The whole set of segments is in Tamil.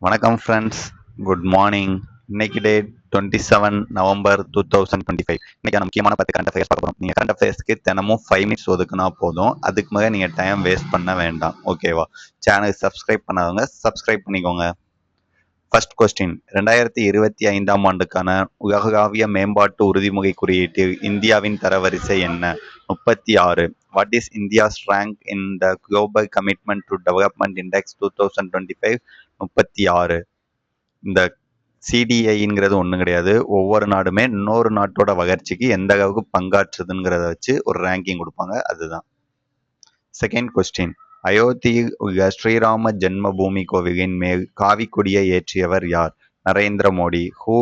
வணக்கம் ஃப்ரெண்ட்ஸ். Good morning. இன்னைக்கு டேட் 27 நவம்பர் 2025. இன்னைக்கான முக்கியமான 10 கரண்ட் அஃபேர்ஸ் பார்க்க போறோம். நீங்க கரண்ட் அஃபேர்ஸ்க்கு தினமும் 5 மினிட்ஸ் ஒதுக்குனா போதும். அதுக்கு மேலே நீங்க டைம் வேஸ்ட் பண்ண வேண்டாம். ஓகேவா? சேனல் சப்ஸ்கிரைப் பண்ணாதவங்க சப்ஸ்கிரைப் பண்ணிக்கோங்க. ஃபர்ஸ்ட் கொஸ்டின், 2025ஆம் ஆண்டுக்கான உலகளாவிய மேம்பாட்டு உறுதிமொழி குறியீட்டு இந்தியாவின் தரவரிசை என்ன? 36. What is India's rank in the global commitment to development index 2025? 36. இந்த சிடிஐங்கிறது ஒன்றும் கிடையாது. ஒவ்வொரு நாடுமே இன்னொரு நாட்டோட வளர்ச்சிக்கு எந்த அளவுக்கு பங்காற்றுதுங்கிறத வச்சு ஒரு ரேங்கிங் கொடுப்பாங்க. அதுதான். செகண்ட் கொஸ்டின், அயோத்தியில் உள்ள ஸ்ரீராம ஜென்ம பூமி கோவிலின் மேல் காவிக்கொடியை ஏற்றியவர் யார்? Narendra Modi. Who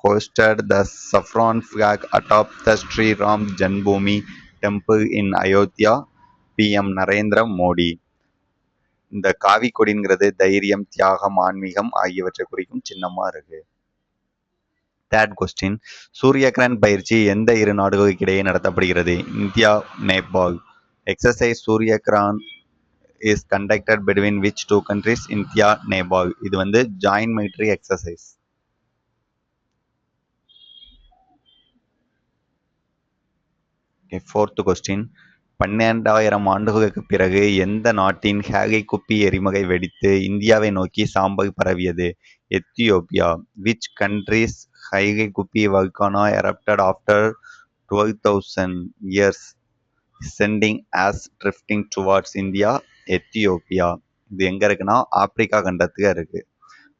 hoisted the saffron flag atop the Shriram Janmabhoomi temple in Ayodhya? PM Narendra Modi. இந்த காவிக்கொடிங்கிறது தைரியம், தியாகம், ஆன்மீகம் ஆகியவற்றை குறிக்கும் சின்னமா இருக்கு. தேர்ட் கொஸ்டின், சூரியகிரகண் பயிற்சி எந்த இரு நாடுகளுக்கு இடையே நடத்தப்படுகிறது? India, Nepal. Exercise Suryakiran is conducted between which two countries? India, Nepal. இது வந்து joint military exercise. Fourth question, 12,000 ஆண்டுகளுக்கு பிறகு எந்த நாட்டின் ஹேகை குப்பி எரிமலை வெடித்து இந்தியாவை நோக்கி சாம்பல் பரவியது? Ethiopia. Which countries ஹைகை Gubbi volcano erupted after 12,000 years sending ash drifting towards India? Ethiopia. இது எங்க இருக்குன்னா ஆப்பிரிக்கா கண்டத்துல இருக்கு.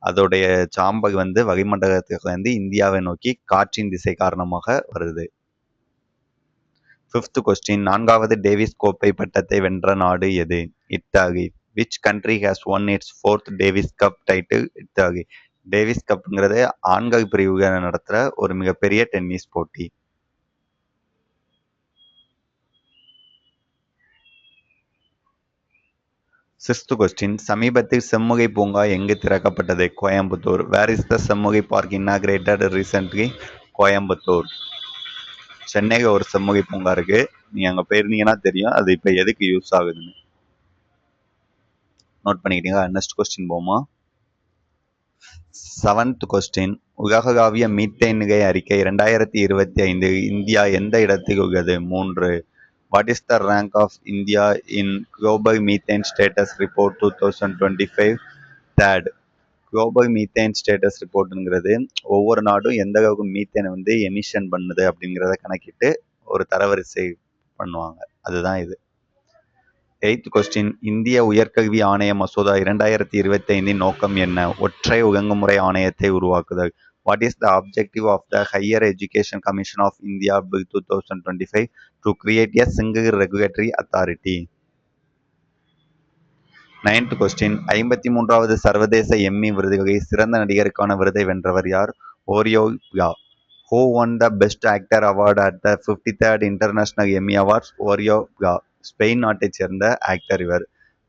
அதோடைய சாம்பல் வந்து வளிமண்டலத்துக்கு வந்து இந்தியாவை நோக்கி காற்றின் திசை காரணமாக வருது. ஃபிஃப்த் கொஸ்டின், 4வது டேவிஸ் கோப்பை பட்டத்தை வென்ற நாடு எது? Italy. Which country has won its 4th Davis Cup title? Italy. Davis கப்ங்கிறது ஆண்கள் பிரிவுகள் நடத்துகிற ஒரு மிகப்பெரிய டென்னிஸ் போட்டி. சிக்ஸ்த் கொஸ்டின், சமீபத்தில் செம்மொழி பூங்கா எங்கு திறக்கப்பட்டது? கோயம்புத்தூர். வேர் இஸ் த செம்மொழி பார்க் இன்னாகிரேட்டட் ரீசென்ட்லி? கோயம்புத்தூர். சென்னையில் ஒரு செம்மொழி பூங்கா இருக்கு. நீங்க அங்க போயிருந்தீங்கன்னா தெரியும் அது இப்ப எதுக்கு யூஸ் ஆகுதுன்னு. நோட் பண்ணிக்கிட்டீங்களா? நெக்ஸ்ட் கொஸ்டின் போமா. செவன்த் கொஸ்டின், உலகளாவிய மீத்தேன் நிலை அறிக்கை 2025 இந்தியா எந்த இடத்தில் உள்ளது? 3. What is the rank of India in global methane status report 2025? Third. Global methane status ரிப்போர்ட்டுங்கிறது ஒவ்வொரு நாடும் எந்த அளவுக்கு மீத்தேனை வந்து எமிஷன் பண்ணுது அப்படிங்கிறத கணக்கிட்டு ஒரு தரவரிசை பண்ணுவாங்க. அதுதான் இது. எய்த் கொஸ்டின், இந்திய உயர்கல்வி ஆணைய மசோதா 2025 நோக்கம் என்ன? ஒற்றை ஒழுங்குமுறை ஆணையத்தை உருவாக்குதல். What is the objective of the higher education commission of India bill 2025 to create a single regulatory authority? Ninth question, 53வது சர்வதேச எம்மி விருதுகளில் சிறந்த நடிகருக்கான விருதை வென்றவர் யார்? ஓரியோ யா. Who won the best actor award at the 53rd international Emmy awards? ஓரியோ யா. ஸ்பெயின் நாட்டை சேர்ந்த ஆக்டர் இவர்.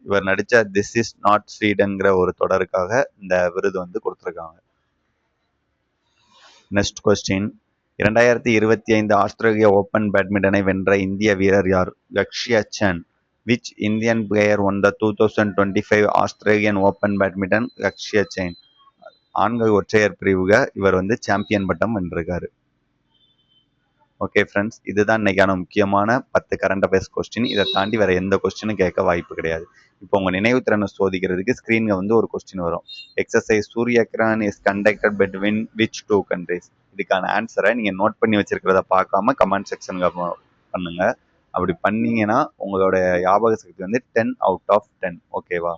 இவர் நடித்த திஸ் இஸ் நாட் ஸ்வீடன்கிற ஒரு தொடருக்காக இந்த விருது வந்து கொடுத்துருக்காங்க. நெக்ஸ்ட் கொஸ்டின், 2025 ஆஸ்திரேலிய ஓபன் பேட்மிண்டனை வென்ற இந்திய வீரர் யார்? Lakshya Sen. Which Indian player won the 2025 Australian Open Badminton? Lakshya Sen. ஆண்கள் ஒற்றையர் பிரிவுக இவர் வந்து சாம்பியன் பட்டம் வென்றிருக்காரு. ஓகே ஃப்ரெண்ட்ஸ், இதுதான் இன்னைக்கான முக்கியமான 10 கரண்ட் அஃபேர்ஸ் கொஸ்டின். இதை தாண்டி வேற எந்த கொஸ்டினும் கேட்க வாய்ப்பு கிடையாது. இப்போ உங்க நினைவுத்திறனை சோதிக்கிறதுக்கு ஸ்கிரீன்ல வந்து ஒரு கொஸ்டின் வரும். Exercise Suryakiran is conducted between which two countries? இதுக்கான ஆன்சரை நீங்க நோட் பண்ணி வச்சிருக்கிறத பார்க்காம கமெண்ட் செக்ஷனுக்கு பண்ணுங்க. அப்படி பண்ணீங்கன்னா உங்களோட ஞாபக சக்தி வந்து 10 out of 10. ஓகேவா?